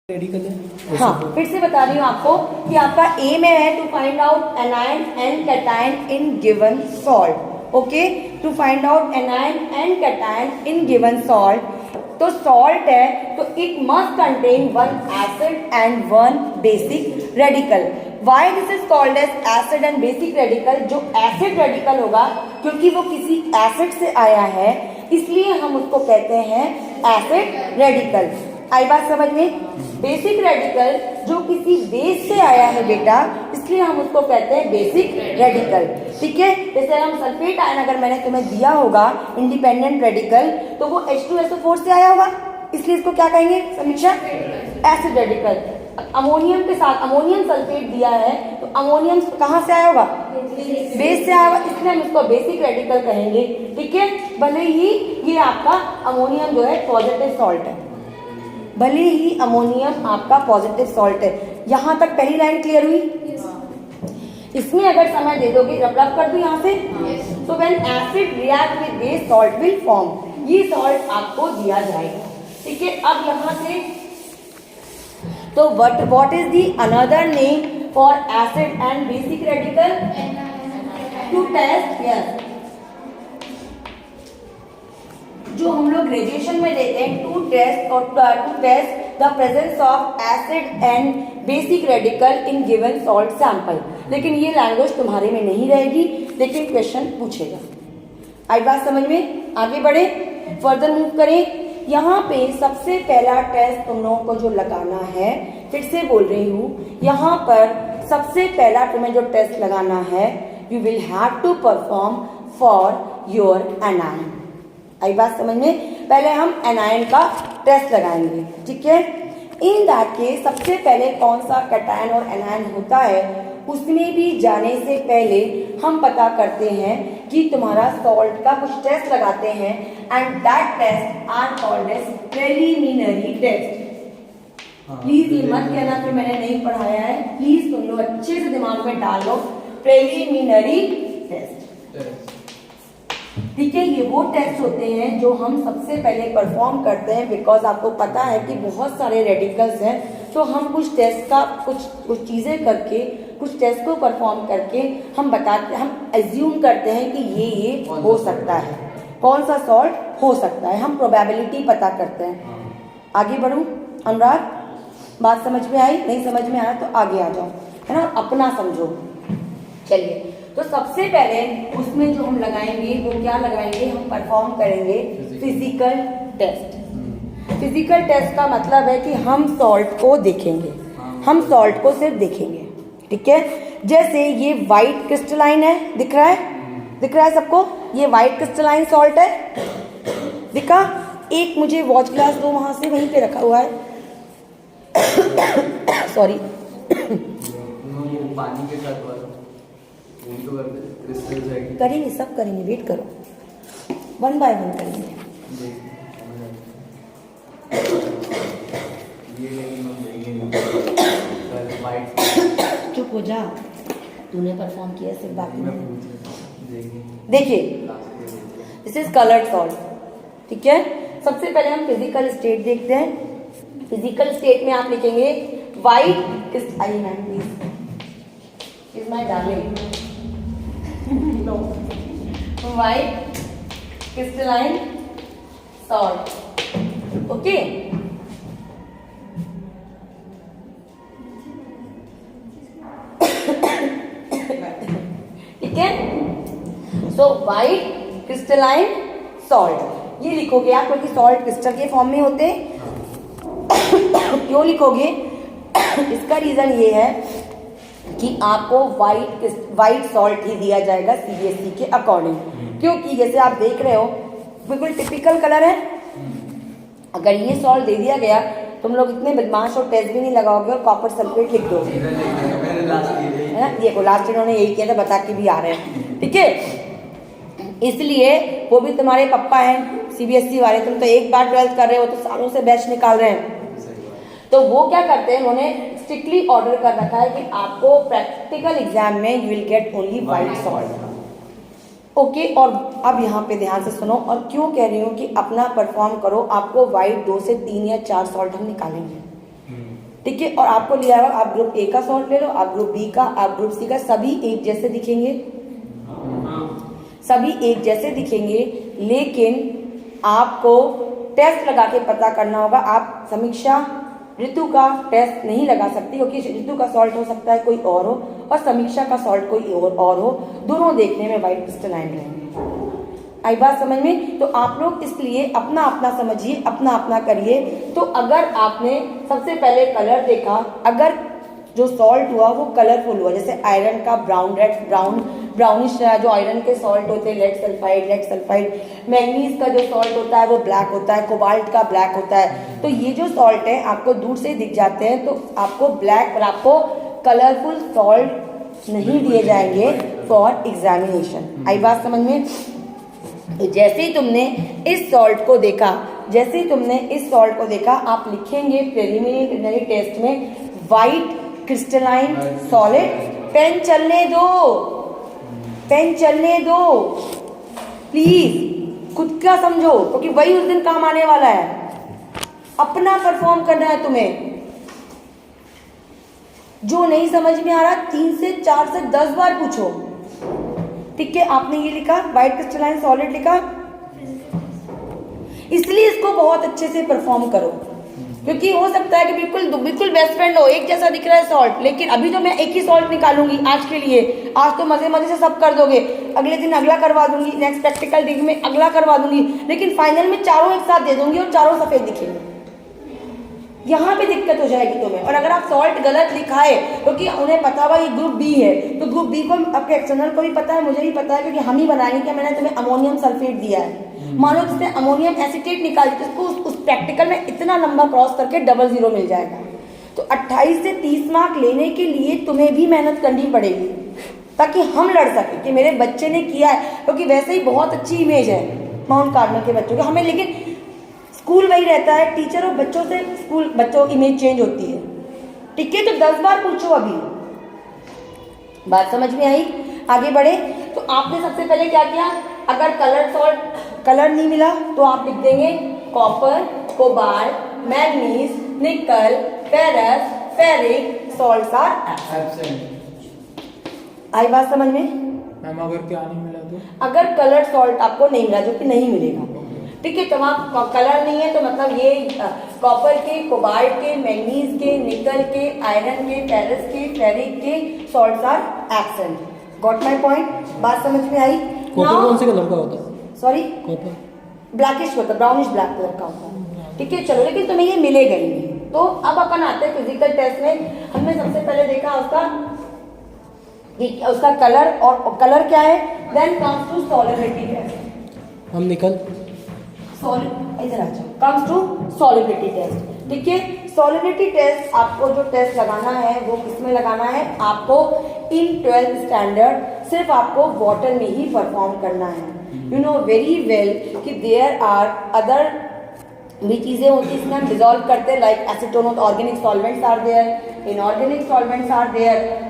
Radical है। हाँ, फिर से बता रही हूँ आपको कि आपका एम है to find out anion and cation in given salt. Okay, to find out anion and cation in given salt. तो सॉल्ट है तो it must contain one acid and one basic radical. Why this is called as acid and basic radical? जो acid radical होगा क्योंकि वो किसी acid से आया है, इसलिए हम उसको कहते हैं एसिड रेडिकल। आई बात समझ में? बेसिक रेडिकल जो किसी बेस से आया है बेटा, इसलिए हम उसको कहते हैं बेसिक रेडिकल। ठीक है, जैसे हम सल्फेट आयन अगर मैंने तुम्हें दिया होगा इंडिपेंडेंट रेडिकल, तो वो H2SO4 से आया होगा, इसलिए इसको क्या कहेंगे समीक्षा? Acid radical. अमोनियम के साथ अमोनियम सल्फेट दिया है तो अमोनियम कहाँ से आया होगा? बेस से आया होगा, इसलिए हम इसको बेसिक रेडिकल कहेंगे। ठीक है, भले ही ये आपका अमोनियम जो है पॉजिटिव सॉल्ट है, भले ही अमोनियम आपका पॉजिटिव सॉल्ट है। यहां तक पहली लाइन क्लियर हुई? इसमें अगर समय दे दोगे, रब कर दो यहां से, तो when acid react with base salt will form, ये सॉल्ट आपको दिया जाएगा। ठीक है, अब यहां से तो what is the another name for acid and basic radical? To test, yes, जो हम लोग ग्रेजुएशन में लेते हैं, to test the presence of acid and basic radical in given salt sample. लेकिन ये लैंग्वेज तुम्हारे में नहीं रहेगी, लेकिन क्वेश्चन पूछेगा। आई बात समझ में? आगे बढ़े, फर्दर मूव करें। यहाँ पे सबसे पहला टेस्ट तुम लोगों को जो लगाना है, फिर से बोल रही हूँ, यहाँ पर सबसे पहला तुम्हें जो टेस्ट लगाना है, you will have to perform for your anion. आई बात समझ में? पहले हम एनायन का टेस्ट लगाएंगे। ठीक है, इन दैट केस सबसे पहले कौन सा कैटायन और एनायन होता है, उसमें भी जाने से पहले हम पता करते हैं कि तुम्हारा सॉल्ट का कुछ टेस्ट लगाते हैं, and that test are called as preliminary test. Please ये मत कहना कि मैंने नहीं पढ़ाया है, प्लीज तुम लोग अच्छे से दिमाग में डालो, प्रिलिमिनरी टेस्ट। ठीक है, ये वो टेस्ट होते हैं जो हम सबसे पहले परफॉर्म करते हैं, बिकॉज आपको पता है कि बहुत सारे रेडिकल्स हैं, तो हम कुछ टेस्ट का कुछ चीजें करके, कुछ टेस्ट को परफॉर्म करके हम बताते, हम एज्यूम करते हैं कि ये हो सकता है, कौन सा सॉल्ट हो सकता है, हम प्रोबेबिलिटी पता करते हैं। आगे बढ़ूं अनुराग? बात समझ में आई? नहीं समझ में आया तो आगे आ जाओ, है ना, अपना समझो। चलिए, तो सबसे पहले उसमें जो हम लगाएंगे वो क्या लगाएंगे, हम परफॉर्म करेंगे फिजिकल टेस्ट। फिजिकल टेस्ट का मतलब है कि हम सॉल्ट को देखेंगे, हम सॉल्ट को सिर्फ देखेंगे। ठीक है, जैसे ये व्हाइट क्रिस्टलाइन है, दिख रहा है? दिख रहा है सबको? ये व्हाइट क्रिस्टलाइन सॉल्ट है, दिखा? एक मुझे वॉच ग्लास दो, वहां से वहीं पे रखा हुआ है। सॉरी, पानी के साथ करेंगे, सब करेंगे, वेट करो, वन बाय वन करेंगे। चुप हो जा, तूने परफॉर्म किया सिर्फ, बाकी देखिए, दिस इज कलर्ड सॉल्ट। ठीक है, सबसे पहले हम फिजिकल स्टेट देखते हैं। फिजिकल स्टेट में आप लिखेंगे white is my darling, no, white crystalline salt. Okay, ठीक है, सो white crystalline salt ये लिखोगे आप, क्योंकि सॉल्ट क्रिस्टल के फॉर्म में होते हैं। क्यों लिखोगे? इसका रीजन ये है कि आपको व्हाइट सॉल्ट ही दिया जाएगा सीबीएसई के अकॉर्डिंग, क्योंकि जैसे आप देख रहे हो बिल्कुल टिपिकल कलर है। अगर ये सॉल्ट दे दिया गया, तुम लोग इतने बदमाश और टेस्ट भी नहीं लगाओगे और कॉपर सल्फेट लिख दोगे, है ना? देखो लास्ट इन्होंने यही किया था, बता के भी आ रहे हैं। ठीक है, इसलिए वो भी तुम्हारे पप्पा हैं सीबीएसई वाले, तुम तो एक बार 12th कर रहे हो, तो सालों से बैच निकाल रहे हैं। तो वो क्या करते हैं, उन्होंने स्ट्रिक्टली ऑर्डर कर रखा है कि आपको प्रैक्टिकल एग्जाम में you will get only white salt. Okay, और अब यहाँ पे ध्यान से सुनो, और क्यों कह रही हूँ कि अपना परफॉर्म करो, आपको व्हाइट 2 से 3 या 4 सॉल्ट हम निकालेंगे। ठीक है। और आपको लिया हुआ, आप ग्रुप ए का सॉल्ट ले लो, आप ग्रुप बी का, आप ग्रुप सी का, सभी एक जैसे दिखेंगे, सभी एक जैसे दिखेंगे, लेकिन आपको टेस्ट लगा के पता करना होगा। आप समीक्षा ऋतु का टेस्ट नहीं लगा सकती, क्योंकि ऋतु का सॉल्ट हो सकता है कोई और हो और समीक्षा का सॉल्ट कोई और हो, दोनों देखने में व्हाइट क्रिस्टलाइन रहेंगे। आई बात समझ में? तो आप लोग इसलिए अपना अपना समझिए, अपना अपना करिए। तो अगर आपने सबसे पहले कलर देखा, अगर जो सॉल्ट हुआ वो कलरफुल हुआ, जैसे आयरन का ब्राउनिश जो आयरन के सॉल्ट होते हैं, लेड सल्फाइड, मैंगनीज का जो सॉल्ट होता है वो ब्लैक होता है, कोबाल्ट का ब्लैक होता है। तो ये जो सॉल्ट है आपको दूर से दिख जाते हैं, तो आपको ब्लैक और आपको कलरफुल सॉल्ट नहीं दिए जाएंगे फॉर एग्जामिनेशन। आई बात समझ में? जैसे ही तुमने इस सॉल्ट को देखा, आप लिखेंगे प्रिलिमिनरी टेस्ट में व्हाइट क्रिस्टलाइन सॉलिड। पेन चलने दो प्लीज, खुद का समझो, क्योंकि वही उस दिन काम आने वाला है। अपना परफॉर्म करना है तुम्हें। जो नहीं समझ में आ रहा 3 से 4 से 10 बार पूछो। ठीक है, आपने ये लिखा व्हाइट क्रिस्टलाइन सॉलिड लिखा, इसलिए इसको बहुत अच्छे से परफॉर्म करो, क्योंकि हो सकता है कि बिल्कुल बेस्ट फ्रेंड हो, एक जैसा दिख रहा है सॉल्ट, लेकिन अभी तो मैं एक ही सॉल्ट निकालूंगी आज के लिए, आज तो मजे से सब कर दोगे, अगले दिन अगला करवा दूंगी, नेक्स्ट प्रैक्टिकल डे में अगला करवा दूंगी, लेकिन फाइनल में चारों एक साथ दे दूंगी और चारों सफेद दिखेंगे। यहाँ पे दिक्कत हो जाएगी तुम्हें। और अगर आप सॉल्ट गलत लिखा है, क्योंकि उन्हें पता हुआ ये ग्रुप बी है, तो ग्रुप बी को आपके एक्सटर्नल को भी पता है, मुझे भी पता है, क्योंकि हम ही बनाएंगे कि मैंने तुम्हें अमोनियम सल्फेट दिया है। मानो जिसने अमोनियम एसिटेट निकाल के उस प्रैक्टिकल में इतना लंबा क्रॉस करके 00 मिल जाएगा। तो 28 से 30 मार्क लेने के लिए तुम्हें भी मेहनत करनी पड़ेगी, ताकि हम लड़ सके कि मेरे बच्चे ने किया है, क्योंकि वैसे ही बहुत अच्छी इमेज है माउंट कार्मेल के बच्चों की हमें, लेकिन स्कूल वही रहता है, टीचर और बच्चों से बच्चों की इमेज चेंज होती है। ठीक है, तो 10 बार पूछो। अभी बात समझ में आई? आगे बढ़े। तो आपने सबसे पहले क्या किया, अगर कलर नहीं मिला तो आप लिख देंगे copper, cobalt, manganese, nickel, ferrous, ferric salts are absent. आई बात समझ में? मैम अगर क्या नहीं मिला तो? अगर कलर सॉल्ट आपको नहीं मिला, जो कि नहीं मिलेगा, ठीक है, तो वहाँ कलर नहीं है, तो मतलब ये कॉपर के, कोबाल्ट के, मैंगनीज के, निकल के, आयरन के, फेरस के, फेरिक के salts are absent. Got my point? बात समझ में आई? कॉपर कौन से कलर का होता है? सॉरी, कॉपर ब्लैकिश होता है, ब्राउनिश ब्लैक कलर का होता है। ठीक है, चलो, लेकिन तुम्हें ये मिलेगा ही नहीं। तो अब अपन आते हैं फिजिकल टेस्ट में। हमने सबसे पहले देखा उसका कलर, और कलर क्या है, then comes to solubility test. हम निकल इधर आ जाओ, कम्स टू सॉलिबिलिटी टेस्ट। ठीक है, सॉलिबिलिटी टेस्ट आपको जो टेस्ट लगाना है वो किसमें लगाना है, आपको इन 12th स्टैंडर्ड सिर्फ आपको वाटर में ही परफॉर्म करना है। यू नो वेरी वेल कि देयर आर अदर भी चीजें होती है इसमें हम डिजोल्व करते हैं, like acetone, organic solvents are there, inorganic solvents are there.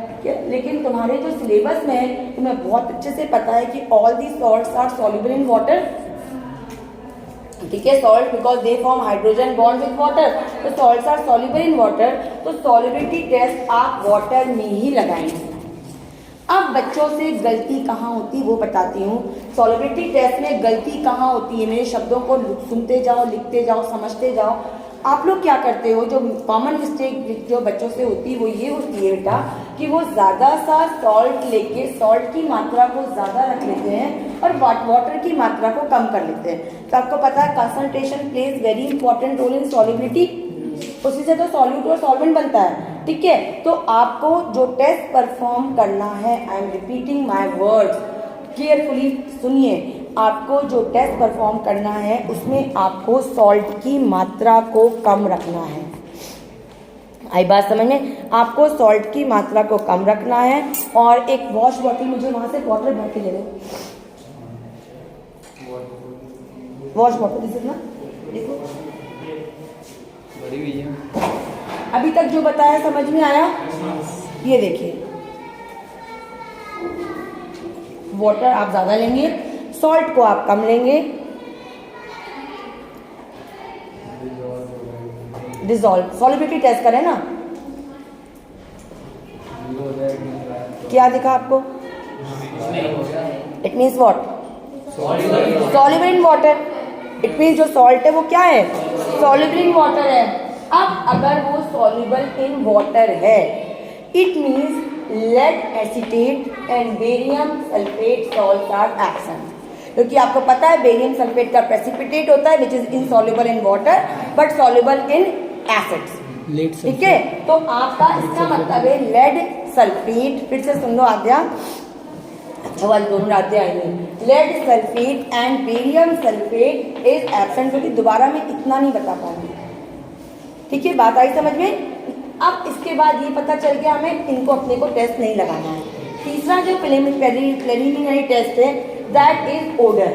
लेकिन तुम्हारे जो सिलेबस में है तुम्हें बहुत अच्छे से पता है कि all the salts are soluble in water. ठीक है, salt because they form hydrogen bond with water, तो salts are soluble in water. तो सॉल्युबिलिटी टेस्ट आप वाटर में ही लगाएंगे। अब बच्चों से गलती कहाँ होती है वो बताती हूँ। सॉल्युबिलिटी टेस्ट में गलती कहाँ होती है, मेरे शब्दों को सुनते जाओ, लिखते जाओ, समझते जाओ। आप लोग क्या करते हो, जो कॉमन मिस्टेक जो बच्चों से होती है वो ये होती है बेटा कि वो ज़्यादा सा सॉल्ट लेके सॉल्ट की मात्रा को ज़्यादा रख लेते हैं और वाटर की मात्रा को कम कर लेते हैं। तो आपको पता है concentration plays very important role in solubility, उसी से तो सॉल्यूट और सॉल्वेंट बनता है। ठीक है, तो आपको जो टेस्ट परफॉर्म करना है, I am repeating my words, carefully सुनिए, आपको जो टेस्ट परफॉर्म करना है उसमें आपको सॉल्ट की मात्रा को कम रखना है। आई बात समझ में? आपको सॉल्ट की मात्रा को कम रखना है। और एक वॉश बॉटल, मुझे वहां से बॉटल भर के ले लो, वॉश बॉटल दिस ना, देखो बड़ी हुई है। अभी तक जो बताया समझ में आया? ये देखिए, वाटर आप ज्यादा लेंगे, सॉल्ट को आप कम लेंगे। डिसॉल्व। सॉल्युबिलिटी टेस्ट करें ना, क्या दिखा आपको? It means what? Soluble in water. It means जो सॉल्ट है वो क्या है? सॉल्युबल इन वाटर है। अब अगर वो सॉल्युबल इन वाटर है, it means lead acetate and barium sulphate salt are absent. क्योंकि आपको पता है बेरियम सल्फेट का प्रेसिपिटेट होता है which is insoluble in water but soluble in acids. ठीक है, तो आपका इसका मतलब है लेड सल्फेट, फिर से सुन लो आद्या, अच्छा वाले दोनों आते आएंगे। Lead sulphate and barium sulphate is absent, क्योंकि दोबारा मैं इतना नहीं बता पाऊंगी। ठीक है, बात आई समझ में? अब इसके बाद ये पता चल गया हमें इनको अपने को टेस्ट नहीं लगाना है। तीसरा जो प्रिलिमिनरी टेस्ट है दैट इज ओडर।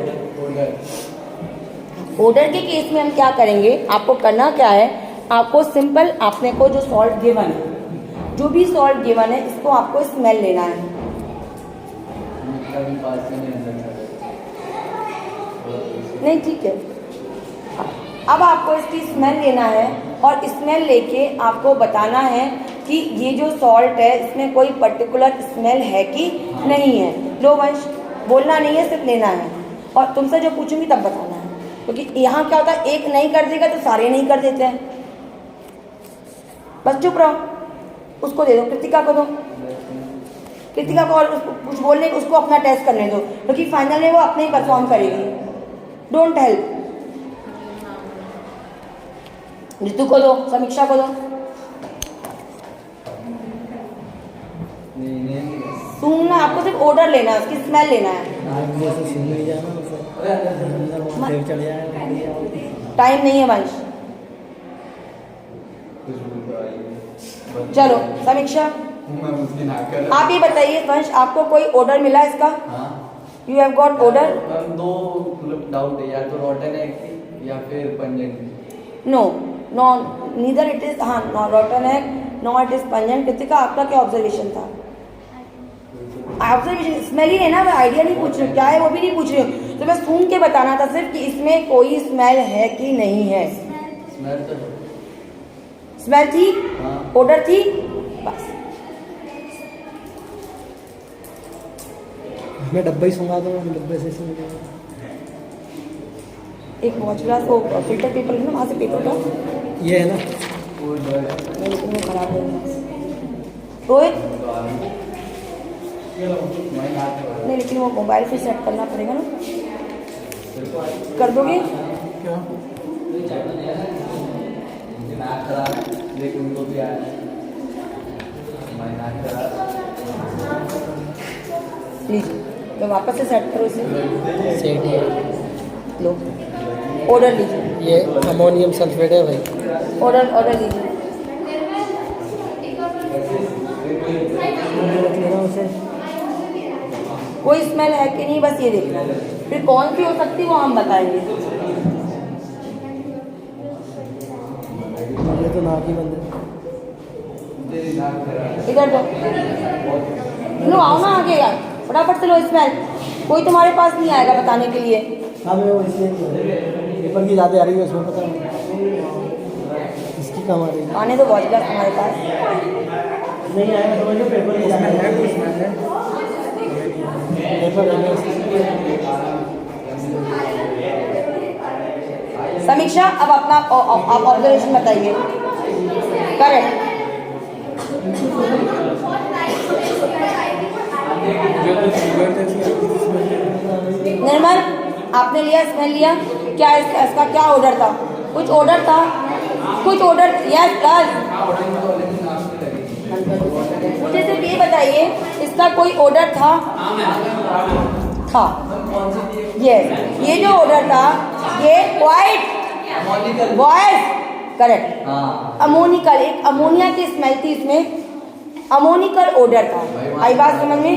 ओडर के केस में हम क्या करेंगे, आपको करना क्या है, आपको सिंपल अपने को जो सॉल्ट गिवन है, जो भी सॉल्ट गिवन है, इसको आपको स्मेल लेना है। नहीं, ठीक है, अब आपको इसकी स्मेल लेना है और स्मेल लेके आपको बताना है कि ये जो सॉल्ट है इसमें कोई पर्टिकुलर स्मेल है कि नहीं है। लो वंश, बोलना नहीं है, सिर्फ लेना है और तुमसे जो पूछूंगी तब बताना है, क्योंकि यहाँ क्या होता है, एक नहीं कर देगा तो सारे नहीं कर देते हैं। बस चुप रहो, उसको दे दो, कृतिका को दो, कृतिका को और कुछ बोलने, उसको अपना टेस्ट करने दो, क्योंकि फाइनल में वो अपने ही परफॉर्म करेगी। Don't help. ऋतु को दो, समीक्षा को दो। सुनना, आपको सिर्फ ऑर्डर लेना है, उसकी स्मेल लेना है। टाइम नहीं है वंश। चलो समीक्षा, आप ये बताइए वंश, आपको कोई ऑर्डर मिला इसका? You have got odour? दो डाउट है, या तो रॉटन है या फिर pungent. No no, neither it is, हाँ, नॉट रॉटन है, not it is pungent. Kritika, आपका क्या ऑब्जर्वेशन था? ऑब्जर्वेशन स्मेल ही है ना, मैं आइडिया नहीं पूछ रही हूँ क्या है वो भी नहीं पूछ रही हूँ, तो मैं सूंघ के बताना था सिर्फ कि इसमें कोई स्मेल है कि नहीं है। स्मेल तो स्मेल थी, ऑर्डर थी, बस। मैं डब्बा ही सुंगा दूँ, डब्बे से सुन। एक वॉच ग्लास वो फिल्टर पेपर है ना, वहाँ से पेपर का ये है ना, नहीं, लेकिन वो खराब है। रोहित, नहीं, लेकिन वो मोबाइल से सेट करना पड़ेगा ना, कर दोगे? क्या? लेकिन उनको भी आया लीजिए, तो वापस से सेट करो इसे। सेट है लो, ऑर्डर लीजिए। ये अमोनियम सल्फेट है भाई। ऑर्डर लीजिए। कोई स्मेल है कि नहीं, बस ये देखना है। फिर कौन सी हो सकती है वो हम बताएंगे। ये तो नाक ही बंद है। इधर दो, लो आओ ना आगे यार, फटाफट से लो स्मेल। कोई तुम्हारे पास नहीं आएगा बताने के लिए। हाँ, मैं वो इसलिए पेपर की ज़्यादा आ रही है, उसमें पता नहीं इसकी कम आ रही है। आने दो वॉच ग्लास तुम्हारे पास। नहीं आएगा, समझ लो पेपर की ज़्यादा है, कुछ है पेपर है। समीक्षा, अब अपना आप ऑब्जर्वेशन बताइए। करेक्ट। निर्मल, आपने लिया, स्मेल लिया, क्या इसका क्या ऑर्डर था? कुछ ऑर्डर था, कुछ ऑर्डर? Yes plus. मुझे सिर्फ ये बताइए, इसका कोई ऑर्डर था? यस, ये जो ऑर्डर था ये क्वाइट बॉयज, करेक्ट। अमोनिकल, एक अमोनिया की स्मेल थी इसमें, अमोनिकल ऑर्डर था। आई बात समझ में?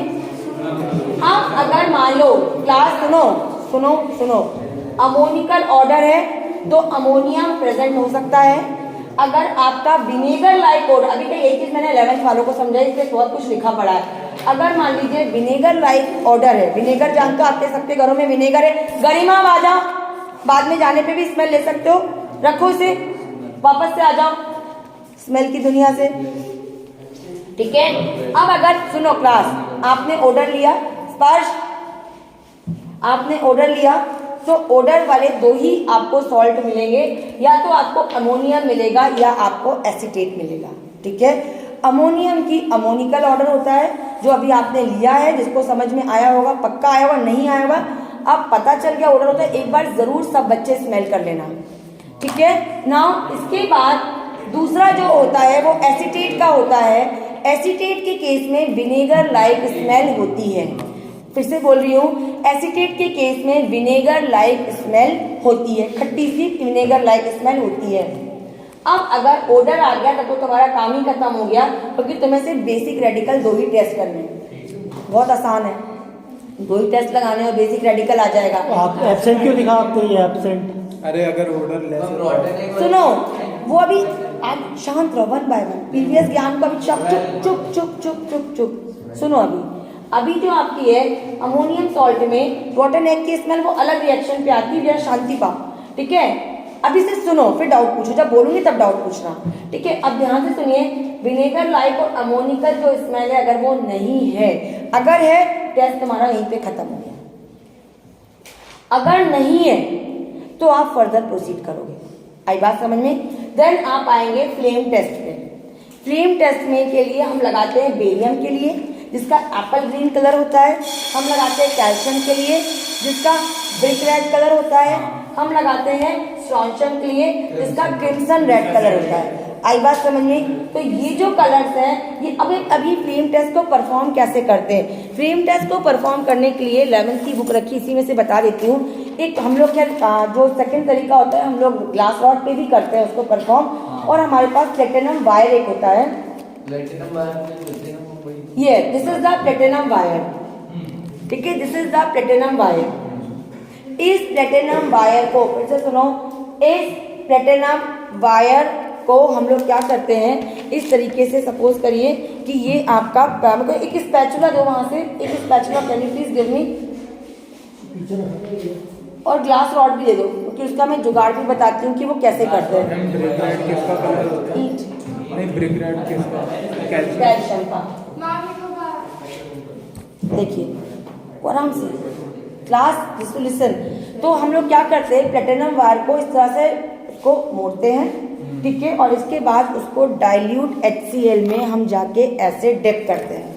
अब अगर मान लो क्लास, सुनो सुनो सुनो, अमोनिकल ऑर्डर है तो अमोनिया प्रेजेंट हो सकता है। अगर आपका विनेगर लाइक ऑर्डर, अभी तक एक चीज मैंने 11th वालों को समझाई, इसमें बहुत कुछ लिखा पड़ा है। अगर मान लीजिए विनेगर लाइक ऑर्डर है, विनेगर जानकर आपके सबके घरों में विनेगर है। गरिमा आ जाओ, बाद में जाने पे भी स्मेल ले सकते हो, रखो इसे, वापस से आ जाओ। स्मेल की दुनिया से, ठीक है। अब अगर सुनो क्लास, आपने ऑर्डर लिया, स्पर्श आपने ऑर्डर लिया, तो ऑर्डर वाले दो ही आपको सॉल्ट मिलेंगे, या तो आपको अमोनियम मिलेगा या आपको एसीटेट मिलेगा, ठीक है। अमोनियम की अमोनिकल ऑर्डर होता है, जो अभी आपने लिया है, जिसको समझ में आया होगा, पक्का आया होगा, नहीं आया होगा, अब पता चल गया ऑर्डर होता है, एक बार जरूर सब बच्चे स्मेल कर लेना, ठीक है। नाउ इसके बाद दूसरा जो होता है वो एसीटेट का होता है। एसीटेट के केस में विनेगर लाइक स्मेल होती है, फिर से बोल रही हूँ, एसीटेट के केस में विनेगर लाइक स्मेल होती है, खट्टी सी विनेगर लाइक स्मेल होती है। अब अगर ऑर्डर आ गया तो तुम्हारा काम ही खत्म हो गया, क्योंकि तुम्हें सिर्फ बेसिक रेडिकल दो ही टेस्ट करने हैं, बहुत आसान है, दो ही टेस्ट लगाने और बेसिक रेडिकल आ जाएगा। आप एब्सेंट क्यों लिखा आपको, ये एब्सेंट? अरे अगर ऑर्डर सुनो, वो अभी आप शांत रहो, वन बाय वन, प्रीवियस ज्ञान को अभी चुप चुप चुप चुप चुप चुप सुनो। अभी जो आपकी है अमोनियम सॉल्ट में रॉटन एग की स्मेल वो अलग रिएक्शन पे आती है, शांति पा, ठीक है। अभी से सुनो, फिर डाउट पूछो, जब बोलूंगी तब डाउट पूछना, ठीक है। अब ध्यान से सुनिए, विनेगर लाइक और अमोनिकल जो स्मेल है, अगर वो नहीं है, अगर है, टेस्ट तुम्हारा यहीं पे खत्म हो गया। अगर नहीं है तो आप फर्दर प्रोसीड करोगे, आई बात समझ में। देन आप आएंगे फ्लेम टेस्ट पे। फ्लेम टेस्ट में के लिए हम लगाते हैं बेरियम के लिए, जिसका एप्पल ग्रीन कलर होता है, हम लगाते हैं कैल्शियम के लिए, जिसका ब्रिक रेड कलर होता है, हम लगाते हैं स्ट्रॉन्शियम के लिए, जिसका क्रिम्सन रेड कलर होता है, आई बात समझ में। तो ये जो कलर्स हैं, ये अभी फ्लेम टेस्ट को परफॉर्म कैसे करते हैं। फ्लेम टेस्ट को परफॉर्म करने के लिए 11th की बुक रखी, इसी में से बता देती हूँ। एक हम लोग जो सेकंड तरीका होता है, हम लोग ग्लास रॉड पे भी करते हैं उसको परफॉर्म, और हमारे पास प्लेटिनम वायर एक होता है, ये this is the platinum wire, ठीक है, this is the platinum wire. इस प्लेटिनम वायर को फिर से सुनो, इस प्लेटिनम वायर को हम लोग क्या करते हैं, इस तरीके से सपोज करिए कि ये आपका एक स्पैचुला दो, वहां से एक spatula, can you please give me, और ग्लास रॉड भी दे दो, क्योंकि उसका मैं जुगाड़ भी बताती हूँ कि वो कैसे करते हैं। कैल्शियम का देखिए आराम से क्लास लिसन। तो हम लोग क्या करते हैं, प्लेटिनम वायर को इस तरह से उसको मोड़ते हैं, ठीक है, और इसके बाद उसको डाइल्यूट HCl में हम जाके ऐसे डिप करते हैं,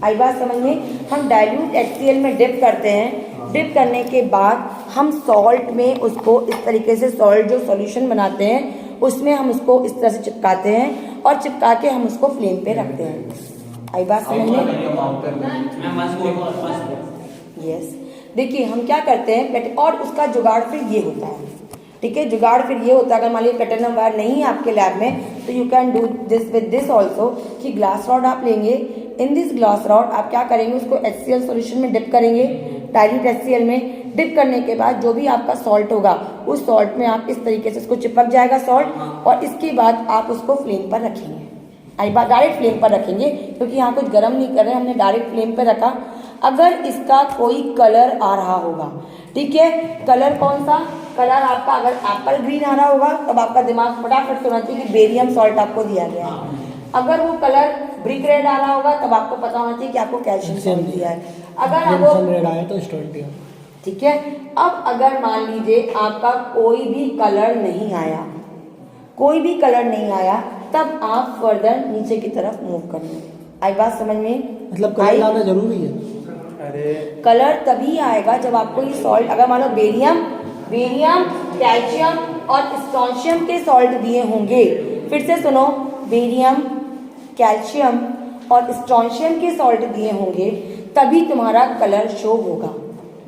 आई बात समझ में। हम डाइल्यूट HCl में डिप करते हैं, डिप करने के बाद हम सॉल्ट में उसको इस तरीके से, सॉल्ट जो सॉल्यूशन बनाते हैं उसमें हम उसको इस तरह से चिपकाते हैं, और चिपका के हम उसको फ्लेम पे रखते हैं, आई बात समझ में। यस, देखिए हम क्या करते हैं, और उसका जुगाड़ फिर ये होता है, ठीक है, जुगाड़ फिर ये होता है, अगर मान लीजिए प्लेटिनम वायर नहीं है आपके लैब में, तो you can do this with this also, कि ग्लास रॉड आप लेंगे, इन दिस ग्लास रॉड आप क्या करेंगे, उसको HCl सॉल्यूशन में डिप करेंगे, डाइल्यूट HCl में डिप करने के बाद जो भी आपका सॉल्ट होगा, उस सॉल्ट में आप इस तरीके से उसको चिपक जाएगा सॉल्ट, और इसके बाद आप उसको फ्लेम पर रखेंगे, आई बात, डायरेक्ट फ्लेम पर रखेंगे, क्योंकि यहाँ कुछ गर्म नहीं कर रहे, हमने डायरेक्ट फ्लेम पर रखा। अगर इसका कोई कलर आ रहा होगा, ठीक है, कलर कौन सा कलर आपका, अगर एप्पल ग्रीन आ रहा होगा तब आपका दिमाग फटाफट सोचना चाहिए कि बेरियम सॉल्ट आपको दिया गया है। अगर वो कलर ब्रिक रेड आ रहा होगा तब आपको पता होना चाहिए कि आपको कैल्शियम सॉल्ट दिया है। अगर आपको रेड आया तो स्टोन दिया, ठीक है। अब अगर मान लीजिए आपका कोई भी कलर नहीं आया, कोई भी कलर नहीं आया, तब आप फर्दर नीचे की तरफ मूव करना, आई बात समझ में। मतलब कलर लाना जरूरी है। अरे कलर तभी आएगा जब आपको ये सॉल्ट, अगर मान लो बेरियम कैल्शियम और स्ट्रॉन्शियम के सॉल्ट दिए होंगे, फिर से सुनो, बेरियम कैल्शियम और स्ट्रॉन्शियम के सॉल्ट दिए होंगे, तभी तुम्हारा कलर शो होगा,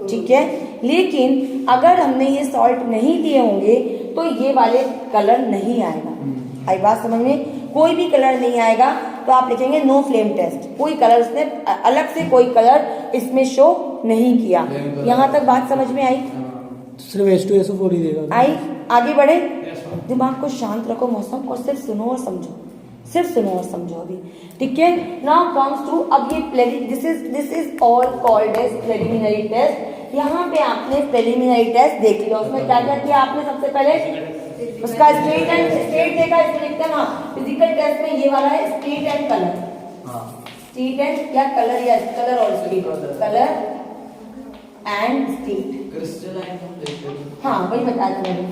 ठीक है। लेकिन अगर हमने ये सॉल्ट नहीं दिए होंगे तो ये वाले कलर नहीं आएगा, आई बात समझ में। कोई भी कलर नहीं आएगा तो आप लिखेंगे नो फ्लेम टेस्ट, कोई कलर उसने अलग से कोई कलर इसमें शो नहीं किया। यहाँ तक बात समझ में आई, सिर्फ H2SO4 ही देगा, आई। आगे बढ़े, दिमाग को शांत रखो मौसम, और सिर्फ सुनो और समझो, सिर्फ सुनो और समझो अभी, ठीक है। नाउ कम्स टू, अब ये this is all called as preliminary test. यहाँ पे आपने प्रिलिमिनरी टेस्ट देख लिया, उसमें क्या क्या किया आपने, सबसे पहले उसका स्टेट एंड स्टेट देखा, इसमें लिखते हैं हाँ फिजिकल टेस्ट में ये वाला है state and colour, state and क्या कलर या कलर और state, colour and state, crystalline हाँ वही बताया था मैंने।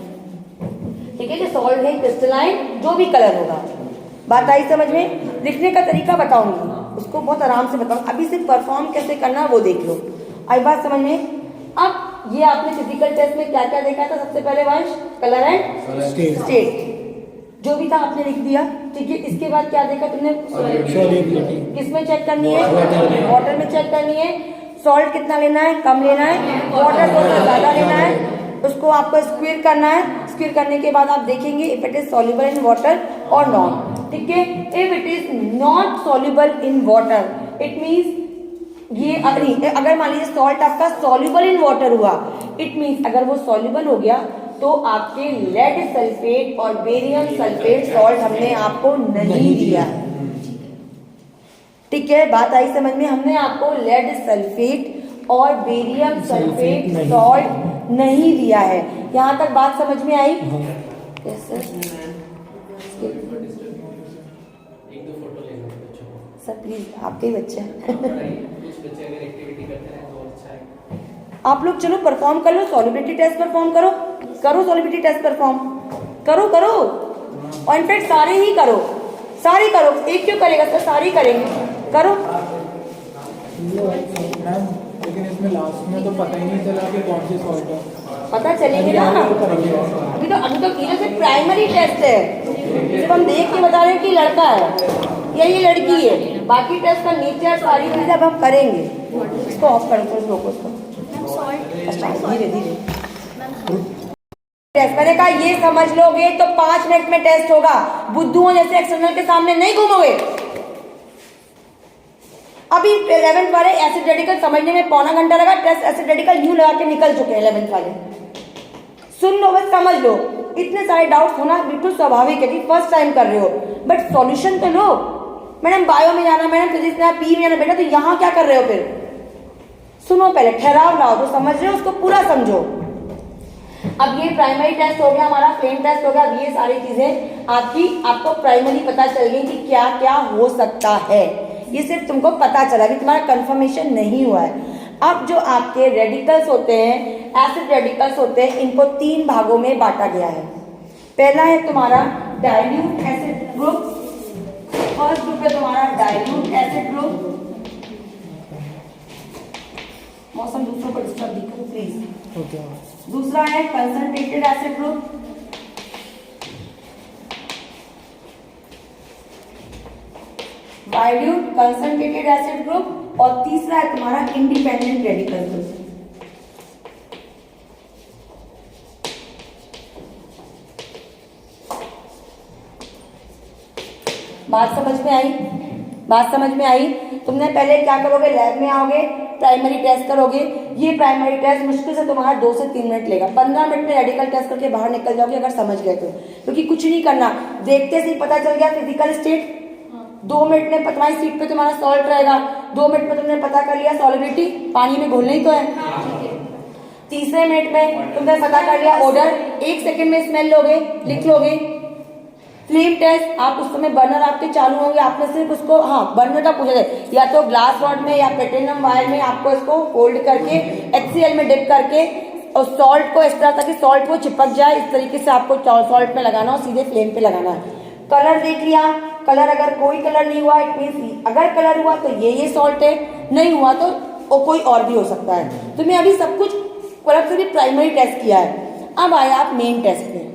ठीक है, जो सॉल्ट है क्रिस्टलाइन जो भी कलर होगा। बात आई समझ में? लिखने का तरीका बताऊंगी, उसको बहुत आराम से बताऊंगी, अभी सिर्फ परफॉर्म कैसे करना है वो देख लो। आई बात समझ में? अब ये आपने फिजिकल टेस्ट में क्या क्या देखा था? सबसे पहले वंश कलर एंड स्टेट जो भी था आपने लिख दिया। ठीक है, इसके बाद क्या देखा तुमने? सॉलिबिलिटी किसमें चेक करनी है? वाटर में चेक करनी है। सॉल्ट कितना लेना है? कम लेना है। वाटर थोड़ा ज्यादा लेना है, उसको आपको स्क्वीर करना है। स्क्वीर करने के बाद आप देखेंगे if it is soluble in water और नॉट। ठीक है, if it is not soluble in water it means ये अगर मान लीजिए सॉल्ट आपका सॉल्युबल इन वाटर हुआ, इट मींस अगर वो सॉल्युबल हो गया तो आपके लेड सल्फेट और बेरियम सल्फेट सॉल्ट हमने आपको नहीं दिया। ठीक है, बात आई समझ में? हमने आपको लेड सल्फेट और बेरियम सल्फेट सॉल्ट नहीं दिया है। यहाँ तक बात समझ में आई? Yes sir. एक दो फोटो ले लो बच्चों को। सर प्लीज, आपके ही बच्चे हैं। कुछ बच्चे अगर एक्टिविटी करते हैं तो अच्छा है। आप लोग चलो परफॉर्म कर लो, सॉल्युबिलिटी टेस्ट परफॉर्म करो, करो सॉल्युबिलिटी टेस्ट परफॉर्म करो करो, और इनफैक्ट सारे ही करो, सारे करो, एक क्यों करेगा सर, सारे ही करेंगे, करो। मैम लेकिन इसमें लास्ट में तो पता ही नहीं चला कि कौन सी सॉल्ट है। पता चलेगी ना, अभी तो ये सिर्फ प्राइमरी टेस्ट है, सिर्फ हम देख के बता रहे हैं कि लड़का है या ये लड़की है, बाकी टेस्ट का नेचर सारी चीजें अब हम करेंगे। इसको ऑफ करो, रोको इसको, धीरे धीरे टेस्ट। मैंने कहा ये समझ लोगे तो 5 मिनट में टेस्ट होगा, बुद्धुओं जैसे एक्सटर्नल के सामने नहीं घूमोगे। अभी 11th वाले एसिड रेडिकल समझने में पौना घंटा लगा, टेस्ट एसिड रेडिकल न्यू लगा के निकल चुके हैं 11th वाले। सुन लो बस, समझ लो, इतने सारे डाउट्स होना बिल्कुल स्वाभाविक है कि फर्स्ट टाइम कर रहे हो, बट सॉल्यूशन तो लो। मैडम बायो में जाना, मैडम फिजिक्स में, पी में जाना, बेटा तो यहाँ क्या कर रहे हो? फिर सुनो, पहले ठहराव लाओ, जो समझ रहे हो उसको पूरा समझो। अब ये प्राइमरी टेस्ट हो गया हमारा, फ्लेम टेस्ट हो गया। अब ये सारी चीजें आपको प्राइमरी पता चल गई कि क्या क्या हो सकता है, ये सिर्फ तुमको पता चला कि तुम्हारा कंफर्मेशन नहीं हुआ है। अब जो आपके रेडिकल्स होते हैं, एसिड रेडिकल्स होते हैं, इनको 3 भागों में बांटा गया है। पहला है तुम्हारा dilute acid group, first group है तुम्हारा डाइल्यूट एसिड ग्रुप। मौसम दूसरों को डिस्टर्ब दिखो प्लीज। दूसरा है concentrated acid group, dilute concentrated acid group, और तीसरा है तुम्हारा इंडिपेंडेंट रेडिकल ग्रुप। बात समझ में आई? बात समझ में आई? तुमने पहले क्या करोगे? लैब में आओगे, प्राइमरी टेस्ट करोगे। ये प्राइमरी टेस्ट मुश्किल से तुम्हारा 2 से 3 मिनट लेगा। 15 मिनट में रेडिकल टेस्ट करके बाहर निकल जाओगे अगर समझ गए तो, क्योंकि कुछ नहीं करना, देखते से ही पता चल गया फिजिकल स्टेट। 2 मिनट में तुम्हारी सीट पे तुम्हारा सॉल्ट रहेगा, 2 मिनट में तुमने पता कर लिया सॉलिबिलिटी, पानी में घोलना ही तो है। तीसरे मिनट में तुमने पता कर लिया ओडर, 1 सेकंड में स्मेल लोगे, लिख लोगे। फ्लेम टेस्ट, आप उस समय बर्नर आपके चालू होंगे, आपने सिर्फ उसको बर्नर का पूछा जाए, या तो ग्लास रॉड में या प्लेटिनम वायर में आपको इसको फोल्ड करके HCl में डिप करके और सॉल्ट को इस तरह ताकि सॉल्ट वो चिपक जाए, इस तरीके से आपको सॉल्ट में लगाना और सीधे फ्लेम पे लगाना है। कलर देख लिया, कलर अगर कोई कलर नहीं हुआ इट मीन्स अगर कलर हुआ तो ये सॉल्ट है, नहीं हुआ तो कोई और भी हो सकता है। तो मैं अभी सब कुछ अलग से भी प्राइमरी टेस्ट किया है। अब आया आप मेन टेस्ट पे।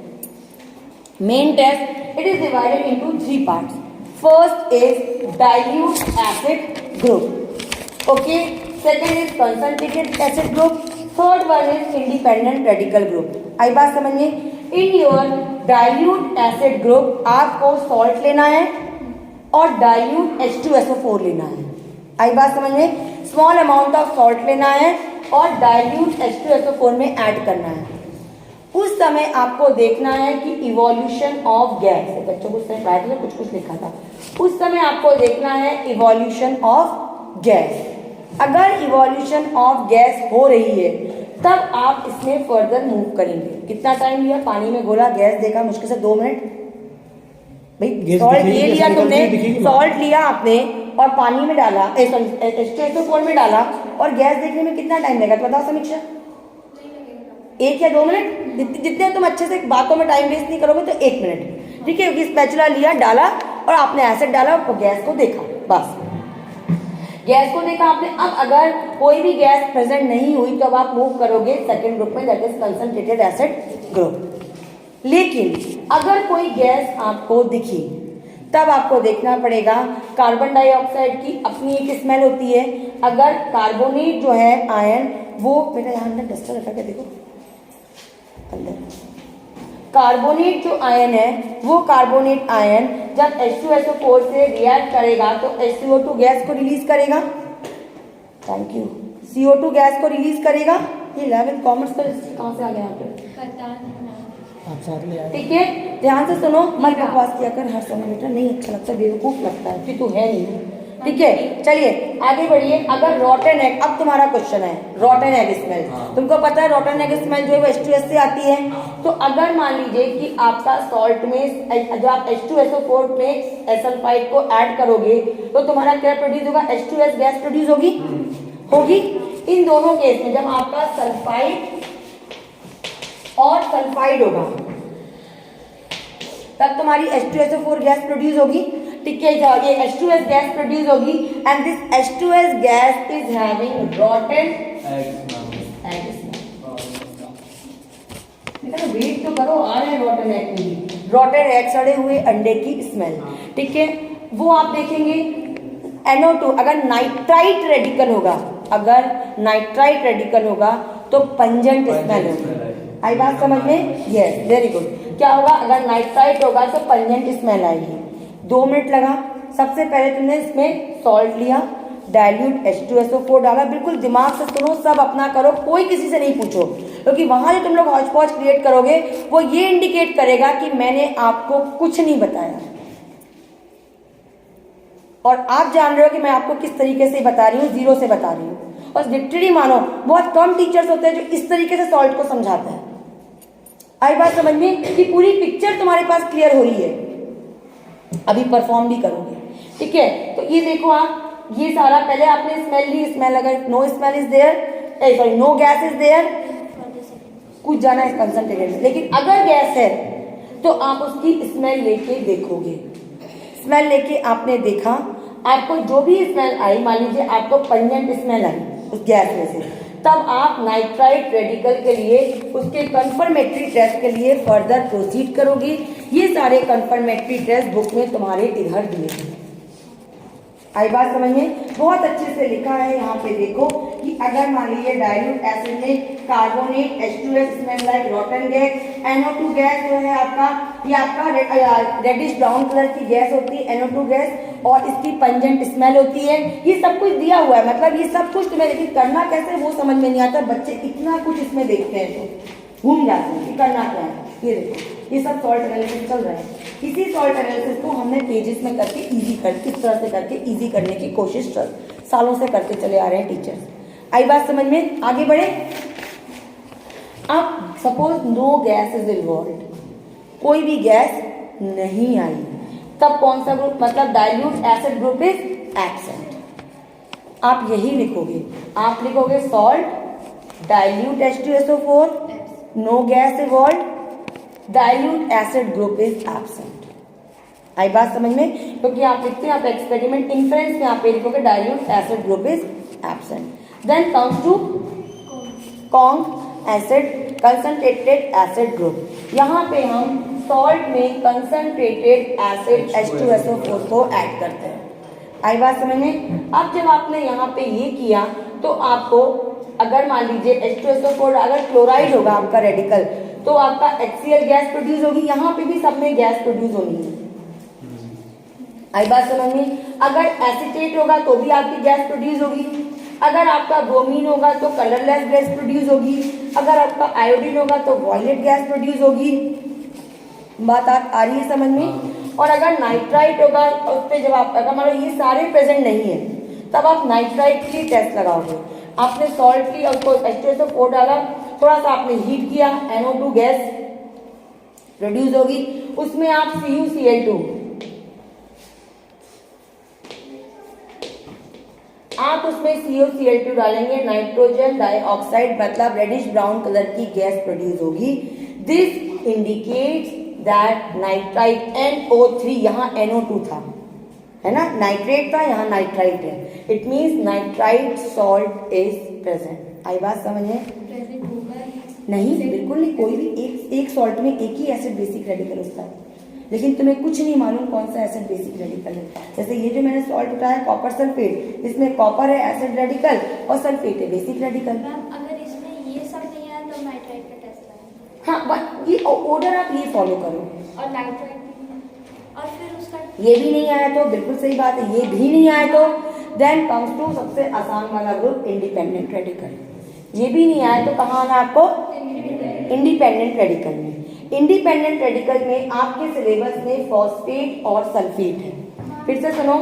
Main test it is divided into 3 parts. First is dilute acid group, okay, second is concentrated acid group, third one is independent radical group. आई बात समझ में? In your dilute acid group आपको salt लेना है और dilute H2SO4 लेना है। आई बात समझ में? small amount of salt लेना है और dilute H2SO4 में ऐड करना है। उस समय आपको देखना है कि इवोल्यूशन ऑफ गैस, बच्चों को उसमें पढ़ाया था कुछ लिखा था, उस समय आपको देखना है इवोल्यूशन ऑफ गैस। अगर इवोल्यूशन ऑफ गैस हो रही है तब आप इसमें फर्दर मूव करेंगे। कितना टाइम लिया? पानी में घोला, गैस देखा, मुश्किल से 2 मिनट। भाई गैस सॉल्ट दिखेगी, ये कैसे लिया निकलती तुमने, है, दिखेगी ना। सॉल्ट लिया आपने और पानी में डाला, H2SO4 में डाला और गैस देखने में कितना टाइम लगेगा बताओ समीक्षा? 1 या 2 मिनट। जितने तुम अच्छे से बातों में टाइम वेस्ट नहीं करोगे तो 1 मिनट, ठीक है। क्योंकि स्पैचुला लिया, डाला और आपने एसिड डाला और गैस को देखा, बस गैस को देखा आपने। अब अगर कोई भी गैस प्रेजेंट नहीं हुई तो अब आप मूव करोगे सेकंड ग्रुप में, that is concentrated acid group. लेकिन अगर कोई गैस आपको दिखी तब आपको देखना पड़ेगा, कार्बन डाइऑक्साइड की अपनी एक स्मेल होती है। अगर कार्बोनेट जो है आयन, वो बेटा यहाँ अंदर डस्टर रखा के देखो अंदर, कार्बोनेट जो आयन है वो कार्बोनेट आयन जब H2SO4 से रिएक्ट करेगा तो HCO2 गैस को रिलीज करेगा, थैंक यू, CO2 गैस को रिलीज करेगा। ये 11th कॉमर्स का कहाँ से आ गया यहाँ पे? आप साथ ले आए। ठीक है, ध्यान से सुनो, मत बकवास किया कर हर समय बेटा, नहीं अच्छा लगता, बेवकूफ लगता है कि तू है नहीं। ठीक है, चलिए आगे बढ़िए। अगर रॉटन एग, अब तुम्हारा क्वेश्चन है रॉटन एग स्मेल। तुमको पता है रॉटन एग स्मेल जो है वो H2S से आती है। तो अगर मान लीजिए कि आपका सॉल्ट में जो आप H2SO4 में सल्फाइड को ऐड करोगे तो तुम्हारा क्या प्रोड्यूस होगा? H2S गैस प्रोड्यूस होगी, होगी। इन दोनों केस में जब आपका सल्फाइड और सल्फाइड होगा तब तुम्हारी H2SO4 गैस प्रोड्यूस होगी, ठीक है। ये H2S गैस प्रोड्यूस होगी and this H2S gas is having rotten egg smell. Wait तो करो, आ रहे हैं रॉटन एग की, रॉटन एग सड़े हुए अंडे की स्मेल, ठीक है। वो आप देखेंगे NO2 अगर नाइट्राइट रेडिकल होगा, अगर नाइट्राइट रेडिकल होगा तो पंजेंट स्मेल होगी। आई बात समझ में? Yes, very good. क्या होगा? अगर नाइट्राइट होगा तो पंजेंट स्मेल आएगी। 2 मिनट लगा। सबसे पहले तुमने इसमें सॉल्ट लिया, डाइल्यूट H2SO4 डाला। बिल्कुल दिमाग से सुनो, सब अपना करो, कोई किसी से नहीं पूछो, क्योंकि वहां जो तुम लोग हौच पौच क्रिएट करोगे वो ये इंडिकेट करेगा कि मैंने आपको कुछ नहीं बताया और आप जान रहे हो कि मैं आपको किस तरीके से बता रही हूँ, जीरो से बता रही हूँ। और लिटरली मानो बहुत कम टीचर्स होते हैं जो इस तरीके से सॉल्ट को समझाते हैं। आई बात समझ में कि पूरी पिक्चर तुम्हारे पास क्लियर हो रही है, अभी परफॉर्म भी करोगे, ठीक है। तो ये देखो आप, ये सारा पहले आपने स्मेल ली, स्मेल अगर no smell is there, sorry no gas is there, कुछ जाना है कंसंट्रेटेड में। लेकिन अगर गैस है तो आप उसकी स्मेल लेके देखोगे। स्मेल लेके आपने देखा, आपको जो भी स्मेल आई, मान लीजिए आपको पंजेंट स्मेल आई उस गैस में से, तब आप नाइट्राइट रेडिकल के लिए उसके कंफर्मेटरी टेस्ट के लिए फर्दर प्रोसीड करोगे। ये सारे कंफर्मेटरी टेस्ट बुक में तुम्हारे इधर दिए हैं। आई बात समझ में? बहुत अच्छे से लिखा है यहाँ पे देखो कि अगर मान लीजिए डाइल्यूट एसिड में carbonate H2S smell like रॉटन gas, NO2 gas जो है आपका, ये आपका रेडिश ब्राउन कलर की गैस होती है NO2 गैस, और इसकी पंजेंट स्मेल होती है। ये सब कुछ दिया हुआ है, मतलब ये सब कुछ तुम्हें, लेकिन करना कैसे वो समझ में नहीं आता। बच्चे इतना कुछ इसमें देखते हैं तो घूम जाते हैं कि करना क्या है। ये देखो, ये सब सॉल्ट एनालिसिस चल रहा है। इसी सॉल्ट एनालिसिस को हमने पेजेस में करके इजी कर, किस तरह से करके इजी करने की कोशिश सालों से करते चले आ रहे हैं टीचर्स। आई बात समझ में? आगे बढ़े। अब suppose no gas is involved, कोई भी गैस नहीं आई, तब कौन सा ग्रुप, मतलब dilute acid group is absent. आप यही लिखोगे, आप लिखोगे salt dilute H2SO4, no gas involved, dilute acid group is absent. आई बात समझ में? क्योंकि आप लिखते हैं, आप एक्सपेरिमेंट इन्फ्रेंस में आप लिखोगे dilute acid group is absent. Then comes to conc acid, concentrated acid group. यहाँ पे हम सॉल्ट में कंसंट्रेटेड एसिड H2SO4 को ऐड करते हैं। आई बात समझ में? अब जब आपने यहाँ पे ये किया तो आपको, अगर मान लीजिए H2SO4 अगर क्लोराइड होगा आपका रेडिकल, तो आपका HCl गैस प्रोड्यूस होगी। यहाँ पे भी सब में गैस प्रोड्यूस होनी है। आई बात समझ में? अगर एसीटेट होगा तो भी आपकी गैस प्रोड्यूस होगी। अगर आपका ब्रोमीन होगा तो कलरलेस गैस प्रोड्यूस होगी। अगर आपका आयोडीन होगा तो वॉयलेट गैस प्रोड्यूस होगी। बात आ रही है समझ में? और अगर नाइट्राइट होगा उस पर जब आप, अगर मान लो ये सारे प्रेजेंट नहीं है, तब आप नाइट्राइट के लिए टेस्ट लगाओगे। आपने सॉल्ट लिया, उसको H2SO4 डाला, थोड़ा सा आपने हीट किया, NO2 गैस प्रोड्यूस होगी, उसमें आप CuCl2, आप उसमें CuCl2 डालेंगे, नाइट्रोजन डाइऑक्साइड मतलब रेडिश ब्राउन कलर की गैस प्रोड्यूस होगी। This indicates that nitrite NO3, यहाँ NO2 था, है ना, नाइट्रेट था, यहाँ नाइट्राइट है, it means nitrite salt is present. आई बात समझ में? नहीं, बिल्कुल नहीं, कोई भी एक सॉल्ट में एक ही एसिड बेसिक रेडिकल होता है, लेकिन तुम्हें कुछ नहीं मालूम कौन सा एसिड बेसिक रेडिकल है। जैसे ये जो मैंने सॉल्ट उठाया कॉपर सल्फेट, इसमें कॉपर है एसिड रेडिकल और सल्फेट है बेसिक रेडिकल। अगर इसमें ये सब नहीं आया तो नाइट्राइट का टेस्ट करें। हाँ, बस ये ऑर्डर आप ये फॉलो करो। और नाइट्राइट और फिर उसका ये भी नहीं आया तो बिल्कुल सही बात है, ये भी नहीं आया तो देन कम्स टू सबसे आसान वाला ग्रुप इंडिपेंडेंट रेडिकल। ये भी नहीं आया तो कहाँ आना आपको? इंडिपेंडेंट रेडिकल में। इंडिपेंडेंट रेडिकल में आपके सिलेबस में फॉस्फेट और सल्फेट है। फिर से सुनो,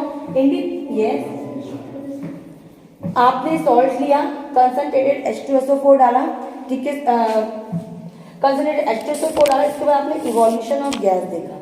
आपने सॉल्ट लिया, कंसंट्रेटेड H2SO4 डाला, ठीक है, कंसंट्रेटेड H2SO4 डाला, इसके बाद आपने इवोल्यूशन ऑफ गैस देखा,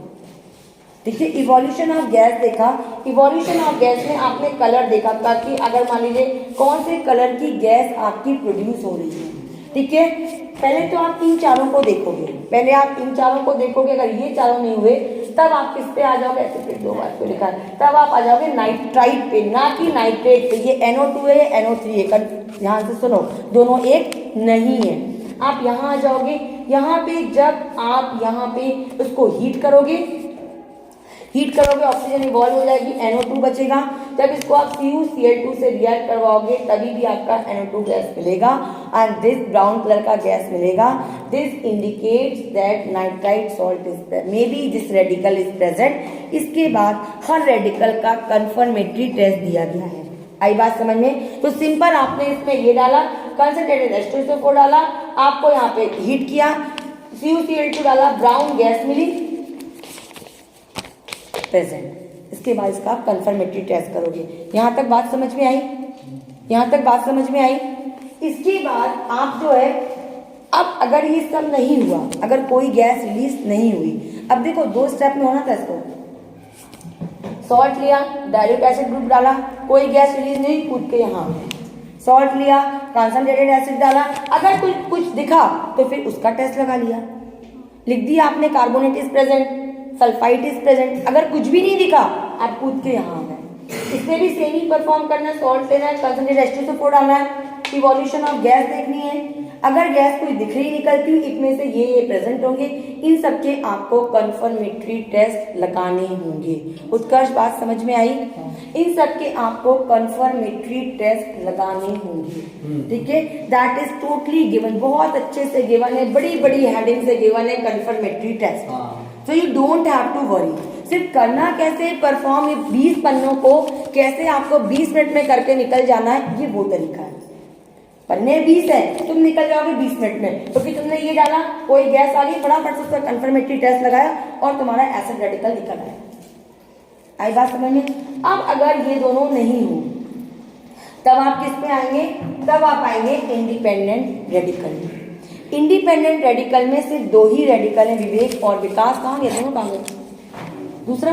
ठीक है, इवोल्यूशन ऑफ गैस देखा। इवोल्यूशन ऑफ गैस में आपने कलर देखा, ताकि अगर मान लीजिए कौन से कलर की गैस आपकी प्रोड्यूस हो रही है, ठीक है। पहले तो आप इन चारों को देखोगे, पहले आप इन चारों को देखोगे, अगर ये चारों नहीं हुए तब आप किस पे आ जाओगे, ऐसे फिर दो बार को लिखा, तब आप आ जाओगे नाइट्राइट पे, ना कि नाइट्रेट पे। ये NO2 है, ये NO3 है, ध्यान से सुनो, दोनों एक नहीं है। आप यहाँ आ जाओगे, यहाँ पे जब आप यहाँ पे उसको हीट करोगे, ऑक्सीजन इवॉल्व हो जाएगी, NO2 बचेगा। जब इसको आप CuCl2 से रिएक्ट करवाओगे तभी भी आपका NO2 गैस मिलेगा एंड दिस ब्राउन कलर का गैस मिलेगा। This indicates that nitrite salt is may be this radical is present. इसके बाद हर रेडिकल का कंफर्मेटरी टेस्ट दिया गया है। आई बात समझ में? तो सिंपल आपने इसमें ये डाला, कंसंट्रेटेड H2SO4 डाला, आपको यहाँ पे हीट किया, CuCl2 डाला, ब्राउन गैस मिली प्रेजेंट। इसके बाद इसका आप कंफर्मेटरी टेस्ट करोगे। यहाँ तक बात समझ में आई? यहाँ तक बात समझ में आई? इसके बाद आप जो है, अब अगर ये सब नहीं हुआ, अगर कोई गैस रिलीज नहीं हुई, अब देखो दो स्टेप में होना था इसको, सॉल्ट लिया, डायल्यूट एसिड ग्रुप डाला, कोई गैस रिलीज नहीं, कूद के यहाँ सॉल्ट लिया, कंसंट्रेटेड एसिड डाला, अगर कुछ दिखा तो फिर उसका टेस्ट लगा लिया, लिख दिया आपने carbonate is present, sulphide is present. अगर कुछ भी नहीं दिखा आप कूद के यहाँ आ गए। इसमें भी सेम ही परफॉर्म करना है, सॉल्ट लेना है, कंसंट्रेटेड H2SO4 डालना है, इवोल्यूशन ऑफ गैस देखनी है। अगर गैस कोई दिख रही निकलती हुई, इनमें से ये प्रेजेंट होंगे, इन सबके आपको कंफर्मेटरी टेस्ट लगाने होंगे। उत्कर्ष बात समझ में आई? इन सबके आपको कंफर्मेटरी टेस्ट लगाने होंगे, ठीक है। दैट इज टोटली गिवन, बहुत अच्छे से गिवन है, बड़ी बड़ी हेडिंग से गिवन है confirmatory test. So you don't have to worry। सिर्फ करना कैसे, परफॉर्म, ये 20 पन्नों को कैसे आपको 20 मिनट में करके निकल जाना है, ये वो तरीका है। पन्ने 20 है, तुम निकल जाओगे 20 मिनट में, क्योंकि तुमने ये डाला, कोई गैस आ गई, फटाफट से उसका कंफर्मेटरी टेस्ट लगाया और तुम्हारा एसिड रेडिकल निकल आया। आई बात समझ में? अब अगर ये दोनों नहीं हो तब आप किस पे आएंगे? तब आप आएंगे इंडिपेंडेंट रेडिकल में। इंडिपेंडेंट रेडिकल में सिर्फ दो ही रेडिकल हैं, विवेक और विकास। कहाँ गए दोनों? कहाँ गए? दूसरा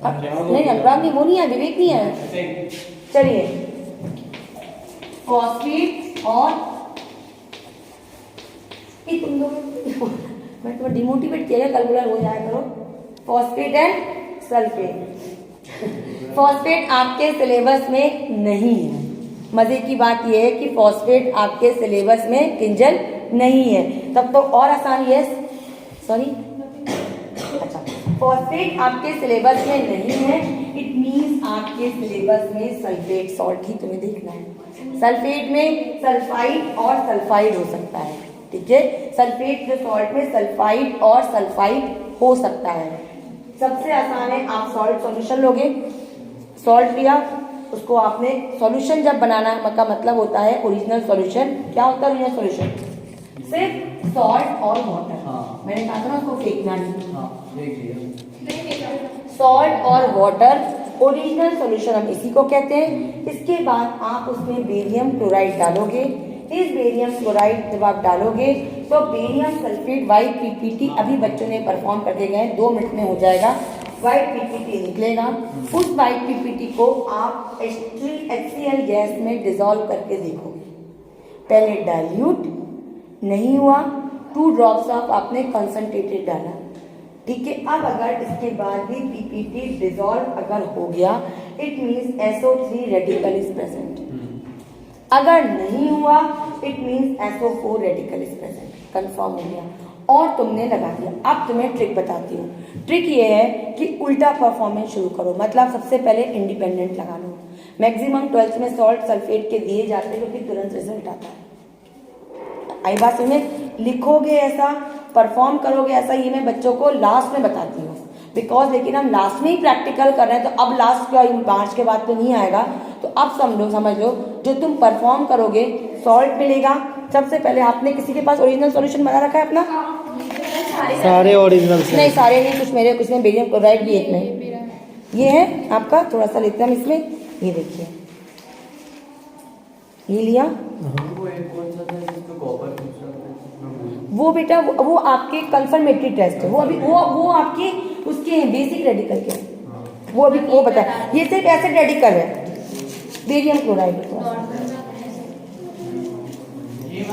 नहीं, अनुराग नहीं, वो नहीं है, विवेक नहीं है। चलिए, फॉस्फेट और तुम दोनों मैं तुम्हें डिमोटिवेट किया, कल बुला हो जाया करो। Phosphate and sulphate. फॉस्फेट आपके सिलेबस में नहीं है। मजे की बात यह है कि फॉस्फेट आपके सिलेबस में किंजल नहीं है, तब तो और आसान। यस, सॉरी, अच्छा, फॉस्फेट आपके सिलेबस में नहीं है, इट मींस आपके सिलेबस में सल्फेट सॉल्ट ही तुम्हें देखना है। सल्फेट में सल्फाइड और सल्फाइड हो सकता है, ठीक है। सल्फेट जो सॉल्ट में सल्फाइड और सल्फाइड हो सकता है। सबसे आसान है, आप सॉल्ट सॉल्यूशन लोगे, सॉल्ट लिया, उसको आपने सॉल्यूशन जब बनाना का मतलब होता है ओरिजिनल सॉल्यूशन। क्या होता है ओरिजिनल सॉल्यूशन? सिर्फ सॉल्ट और वाटर। मैंने कहा था ना उसको फेंकना नहीं। सॉल्ट और वाटर ओरिजिनल सॉल्यूशन हम इसी को कहते हैं। इसके बाद आप उसमें बेरियम क्लोराइड डालोगे। इस बेरियम क्लोराइड जब आप डालोगे तो बेरियम सल्फेट वाइट पीपीटी अभी बच्चों ने परफॉर्म करके गए, 2 मिनट में हो जाएगा। वाइट पीपीटी निकलेगा। उस वाइट पीपीटी को आप HCl गैस में डिसॉल्व करके देखोगे। पहले डाइल्यूट नहीं हुआ, 2 ड्रॉप्स ऑफ आपने कंसंट्रेटेड डाला, ठीक है। अब अगर इसके बाद भी पीपीटी डिसॉल्व अगर हो गया, it means SO3 radical is present. अगर नहीं हुआ, it means SO4 radical is present. Confirm हो गया और तुमने लगा दिया। अब तुम्हें ट्रिक बताती हूँ। ट्रिक ये है कि उल्टा परफॉर्मेंस शुरू करो, मतलब सबसे पहले इंडिपेंडेंट लगा लो। मैक्सिमम 12th में सॉल्ट सल्फेट के दिए जाते हैं क्योंकि तुरंत रिजल्ट आता है। आई बात तुम्हें लिखोगे ऐसा, परफॉर्म करोगे ऐसा, ये मैं बच्चों को लास्ट में बताती हूँ बिकॉज लेकिन हम लास्ट में ही प्रैक्टिकल कर रहे हैं तो अब लास्ट का मार्च के बाद तो नहीं आएगा। तो अब समझ लो जो तुम परफॉर्म करोगे सॉल्ट मिलेगा। सबसे पहले आपने किसी के पास ओरिजिनल सॉल्यूशन बना रखा है अपना? सारे ओरिजिनल नहीं, सारे नहीं, कुछ मेरे, कुछ में बेरियम क्लोराइड भी एक में ये है आपका। थोड़ा सा लेते हैं हम इसमें, ये देखिए, ये लिया। वो एक कौन सा था जिसमें कॉपर पूछा था? वो बेटा वो आपके कंफर्मेटरी टेस्ट है, वो अभी वो आपके उसके बेसिक रेडिकल के, वो अभी वो बता। ये सिर्फ एसिड रेडिकल है, बेरियम क्लोराइड।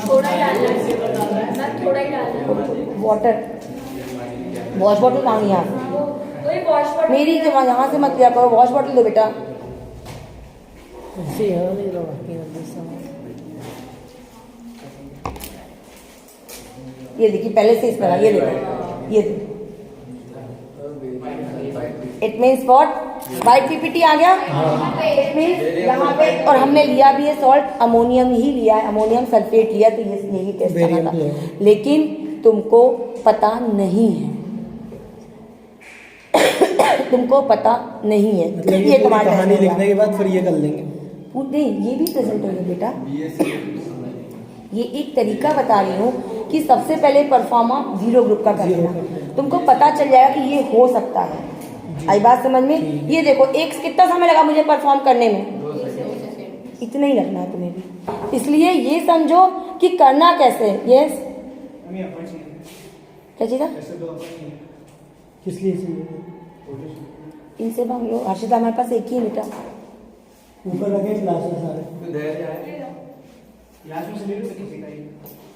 थोड़ा ही डालना, थोड़ा ही डालना। वाटर, वॉश बॉटल कहाँ यहाँ? वही वॉश बॉटल मेरी जमा यहाँ से मत लिया करो, वॉश बॉटल दो बेटा। ये देखिए पहले से इसमें ये देखो, ये it means what? White PPT आ गया। इट मीन्स यहाँ पे, और हमने लिया भी है सॉल्ट, अमोनियम ही लिया है, अमोनियम सल्फेट लिया, तो ये यही टेस्ट करना था, लेकिन तुमको पता नहीं है। तुमको पता नहीं है, मतलब ये तुम्हारा कहानी लिखने के बाद फिर ये कर लेंगे। नहीं, ये भी प्रेजेंट होगा बेटा। ये एक तरीका बता रही हूँ कि सबसे पहले परफॉर्मर 0 ग्रुप का करना, तुमको पता चल जाएगा कि ये हो सकता है। आई बात समझ में? ये देखो, एक कितना समय लगा मुझे परफॉर्म करने में? इतना ही लगना है तुम्हें भी। इसलिए ये समझो कि करना कैसे। यस, क्या चीज़? किस लिए चाहिए? इनसे मांग लो। हर्षिता, हमारे पास एक ही है बेटा। ऊपर रखे ग्लासेस सारे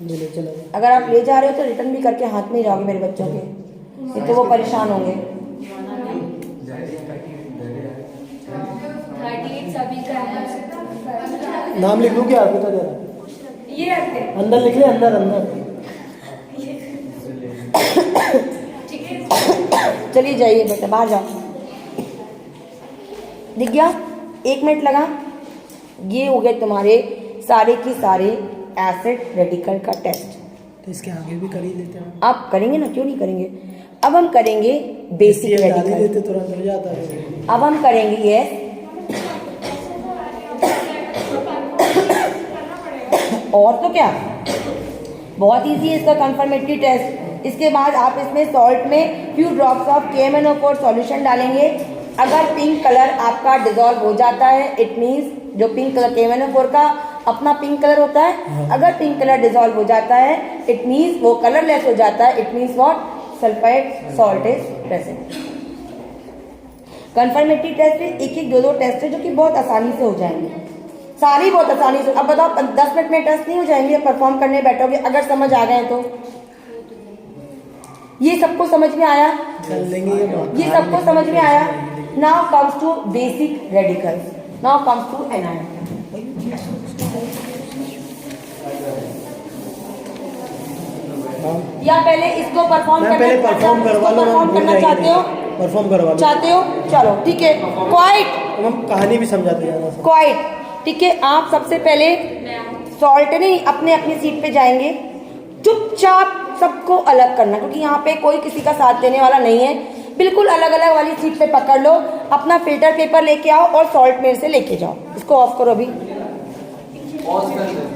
ले चलो। अगर आप ले जा रहे हो तो रिटर्न भी करके हाथ में ही जाओगे मेरे बच्चों के, नहीं तो वो परेशान होंगे। 38 सभी का है। नाम लिख लूँ क्या आपके तो जरा? ये रखते हैं, अंदर लिख ले, अंदर अंदर। ठीक है। चलिए जाइए बेटा, बाहर जाओ। दिख गया? 1 मिनट लगा। ये हो गए तुम्हारे सारे की सारे एसिड रेडिकल का टेस्ट। तो इसके आगे भी कर ही लेते हैं। आप करेंगे ना, क्यों नहीं करेंगे? अब हम करेंगे बेसिक डाल ही रेडिकल। देते तुरंत हो जाता है। अब हम करेंगे ये और तो क्या, बहुत इजी है इसका कंफर्मेटरी टेस्ट। इसके बाद आप इसमें सॉल्ट में few drops of KMnO4 solution डालेंगे। अगर पिंक कलर आपका डिसॉल्व हो जाता है, इट मीन्स जो पिंक कलर KMnO4 का अपना पिंक कलर होता है, अगर पिंक कलर डिसॉल्व हो जाता है, इट मीन्स वो कलरलेस हो जाता है, it means what? Sulphide salt is present. Confirmatory test में 1-1, 2-2 टेस्ट है जो कि बहुत आसानी से हो जाएंगे, सारी बहुत आसानी से। अब बताओ 10 मिनट में टेस्ट नहीं हो जाएंगे? परफॉर्म करने बैठोगे अगर समझ आ गए तो। ये सबको समझ में आया? कर लेंगे ये सबको समझ में आया? Now comes to basic radicals, now comes to anion. या पहले इसको परफॉर्म मैं पहले परफॉर्म करवा लो। परफॉर्म करना चाहते हो? परफॉर्म करवा लो। चाहते हो? चलो ठीक है। क्वाइट, हम कहानी भी समझाते जाना। क्वाइट, ठीक है। आप सबसे पहले सॉल्ट नहीं, अपने अपनी सीट पे जाएंगे, चुपचाप सबको अलग करना, क्योंकि यहाँ पे कोई किसी का साथ देने वाला नहीं है। बिल्कुल अलग अलग वाली सीट पे पकड़ लो, अपना फिल्टर पेपर लेके आओ और सॉल्ट मेरे से लेके जाओ। इसको ऑफ करो अभी। पॉज कर दे।